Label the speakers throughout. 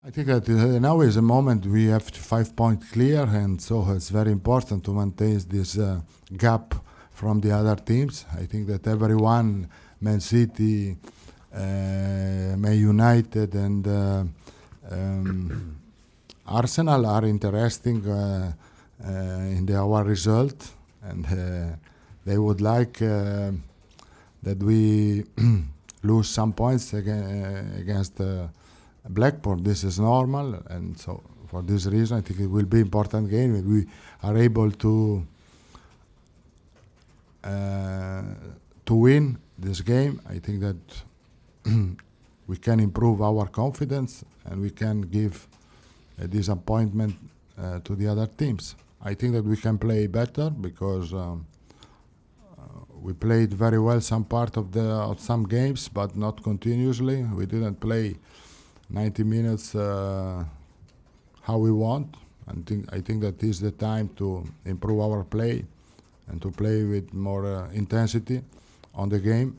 Speaker 1: I think that now is a moment we have 5 points clear, and so it's very important to maintain this gap from the other teams. I think that everyone, Man City, Man United, and Arsenal are interesting in our result, and they would like that we lose some points against Blackburn. This is normal, and so for this reason I think it will be important game. If we are able to win this game, I think that we can improve our confidence and we can give a disappointment to the other teams. I think that we can play better because we played very well some part of some games, but not continuously. We didn't play 90 minutes how we want. I think that is the time to improve our play and to play with more intensity on the game.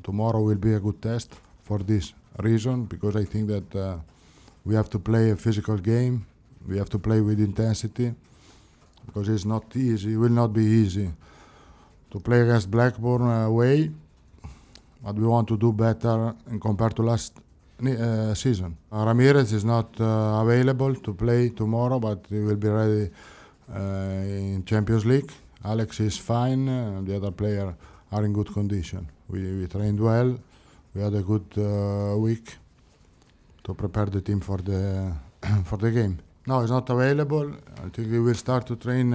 Speaker 1: Tomorrow will be a good test for this reason, because I think that we have to play a physical game. We have to play with intensity, because it's not easy. It will not be easy to play against Blackburn away, but we want to do better in compared to last season. Ramirez is not available to play tomorrow, but he will be ready in Champions League. Alex is fine. The other players are in good condition. We trained well. We had a good week to prepare the team for the for the game. No, he's not available. I think he will start to train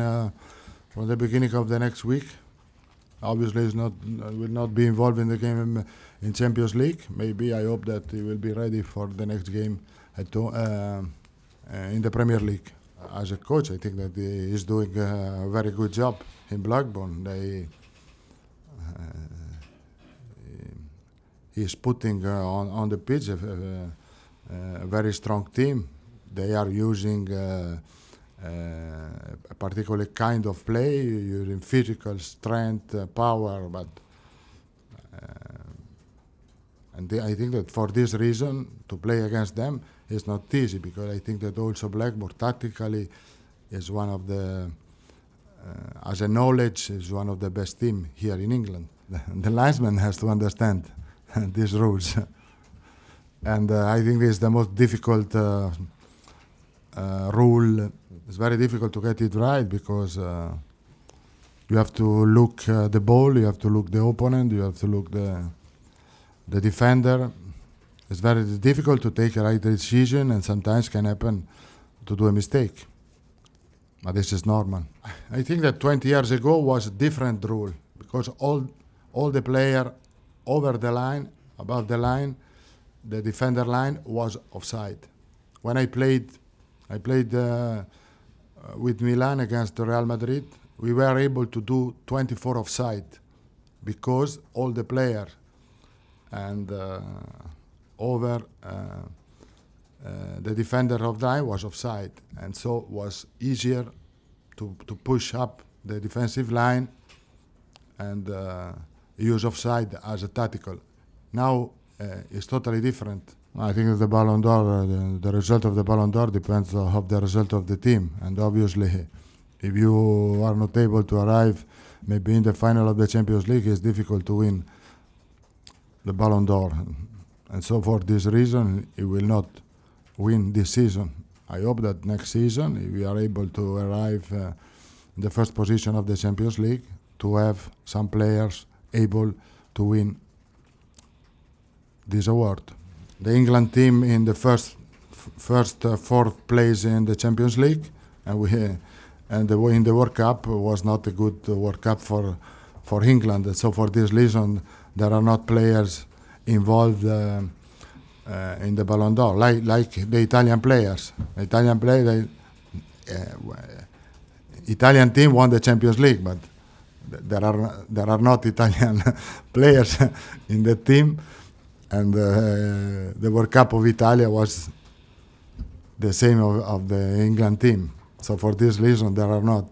Speaker 1: from the beginning of the next week. Obviously, he will not be involved in the game in Champions League. Maybe I hope that he will be ready for the next game in the Premier League. As a coach, I think that he is doing a very good job in Blackburn. He is putting on the pitch a very strong team. They are using a particular kind of play, using physical strength, power, but I think that for this reason, to play against them is not easy, because I think that also Blackburn tactically is one of the, as a knowledge, is one of the best team here in England. The linesman has to understand these rules, and I think this is the most difficult rule. It's very difficult to get it right, because you have to look the ball, you have to look the opponent, you have to look the defender. It's very difficult to take a right decision, and sometimes can happen to do a mistake. But this is normal. I think that 20 years ago was a different rule, because all the player over the line, above the line, the defender line was offside. When I played with Milan against Real Madrid, we were able to do 24 offside, because all the players and over the defender of the line was offside, and so it was easier to push up the defensive line and use offside as a tactical. Now it's totally different. I think that the Ballon d'Or, the result of the Ballon d'Or depends on the result of the team, and obviously if you are not able to arrive maybe in the final of the Champions League, it's difficult to win the Ballon d'Or. And so for this reason, he will not win this season. I hope that next season, if we are able to arrive in the first position of the Champions League, to have some players able to win this award. The England team in the first fourth place in the Champions League, and in the World Cup was not a good World Cup for England. And so for this reason, there are not players involved in the Ballon d'Or, like the Italian players. Italian team won the Champions League, but there are not Italian players in the team, and the World Cup of Italy was the same of the England team. So for this reason, there are not